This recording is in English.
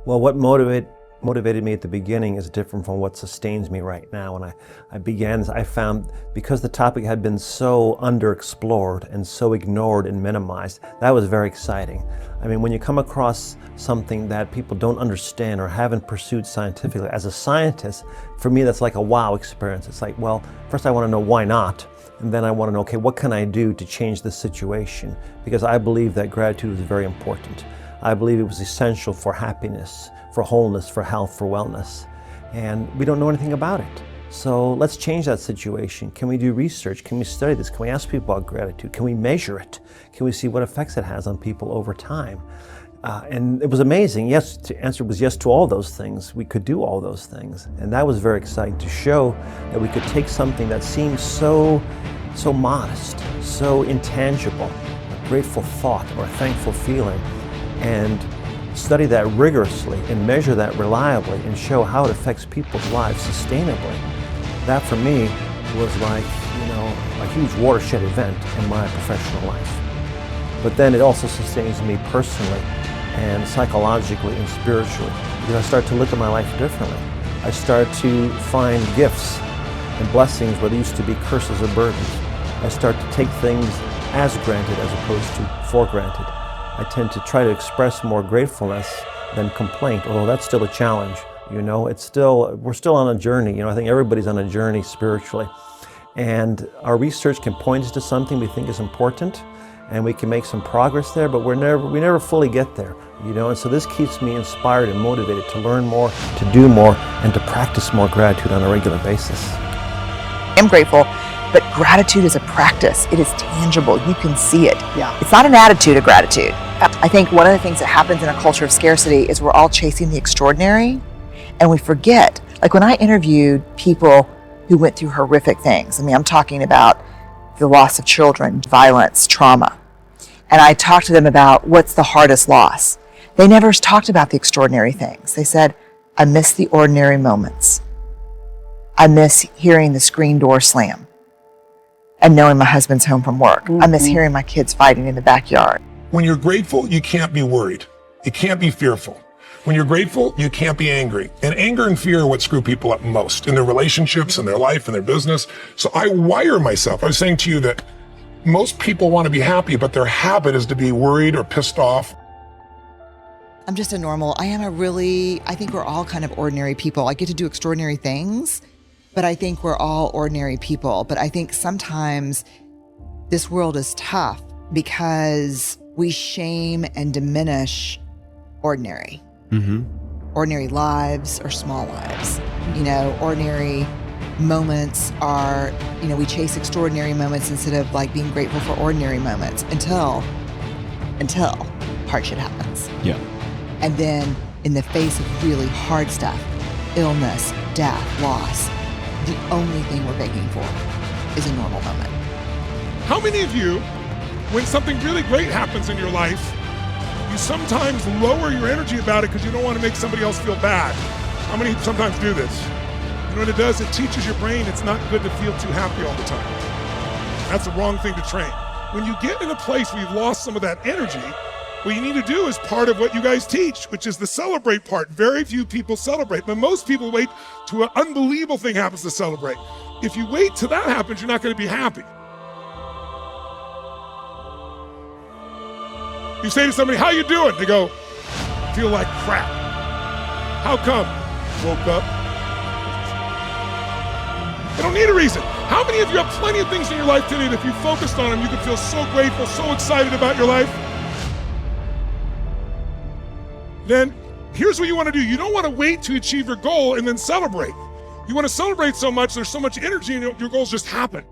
Well, what motivated me at the beginning is different from what sustains me right now. And I found, because the topic had been so underexplored and so ignored and minimized, that was very exciting. I mean, when you come across something that people don't understand or haven't pursued scientifically, as a scientist, for me, that's like a wow experience. It's like, well, first I want to know why not. And then I want to know, okay, what can I do to change the situation? Because I believe that gratitude is very important. I believe it was essential for happiness, for wholeness, for health, for wellness. And we don't know anything about it. So let's change that situation. Can we do research? Can we study this? Can we ask people about gratitude? Can we measure it? Can we see what effects it has on people over time? And it was amazing. Yes, the answer was yes to all those things. We could do all those things. And that was very exciting to show that we could take something that seems so modest, so intangible, a grateful thought or a thankful feeling, and study that rigorously and measure that reliably and show how it affects people's lives sustainably. That for me was like, a huge watershed event in my professional life. But then it also sustains me personally and psychologically and spiritually, because I start to look at my life differently. I start to find gifts and blessings where there used to be curses or burdens. I start to take things as granted as opposed to for granted. I tend to try to express more gratefulness than complaint, although that's still a challenge. We're still on a journey. I think everybody's on a journey spiritually. And our research can point us to something we think is important, and we can make some progress there, but we never fully get there, and so this keeps me inspired and motivated to learn more, to do more, and to practice more gratitude on a regular basis. I'm grateful, but gratitude is a practice. It is tangible. You can see it. Yeah. It's not an attitude of gratitude. I think one of the things that happens in a culture of scarcity is we're all chasing the extraordinary, and we forget. Like when I interviewed people who went through horrific things, I'm talking about the loss of children, violence, trauma, and I talked to them about what's the hardest loss. They never talked about the extraordinary things. They said, I miss the ordinary moments. I miss hearing the screen door slam and knowing my husband's home from work. I miss hearing my kids fighting in the backyard. When you're grateful, you can't be worried. You can't be fearful. When you're grateful, you can't be angry. And anger and fear are what screw people up most in their relationships, in their life, in their business. So I wire myself. I was saying to you that most people want to be happy, but their habit is to be worried or pissed off. I'm just a normal, I think we're all kind of ordinary people. I get to do extraordinary things, but I think we're all ordinary people. But I think sometimes this world is tough because we shame and diminish ordinary. Ordinary lives or small lives. Ordinary moments are, we chase extraordinary moments instead of like being grateful for ordinary moments until hardship happens. Yeah. And then in the face of really hard stuff, illness, death, loss, the only thing we're begging for is a normal moment. How many of you, when something really great happens in your life, you sometimes lower your energy about it because you don't want to make somebody else feel bad? How many sometimes do this? What it does, it teaches your brain it's not good to feel too happy all the time. That's the wrong thing to train. When you get in a place where you've lost some of that energy, what you need to do is part of what you guys teach, which is the celebrate part. Very few people celebrate, but most people wait till an unbelievable thing happens to celebrate. If you wait till that happens, you're not going to be happy. You say to somebody, how you doing? They go, feel like crap. How come? Woke up. They don't need a reason. How many of you have plenty of things in your life today that if you focused on them, you could feel so grateful, so excited about your life? Then here's what you want to do. You don't want to wait to achieve your goal and then celebrate. You want to celebrate so much, there's so much energy, and your goals just happen.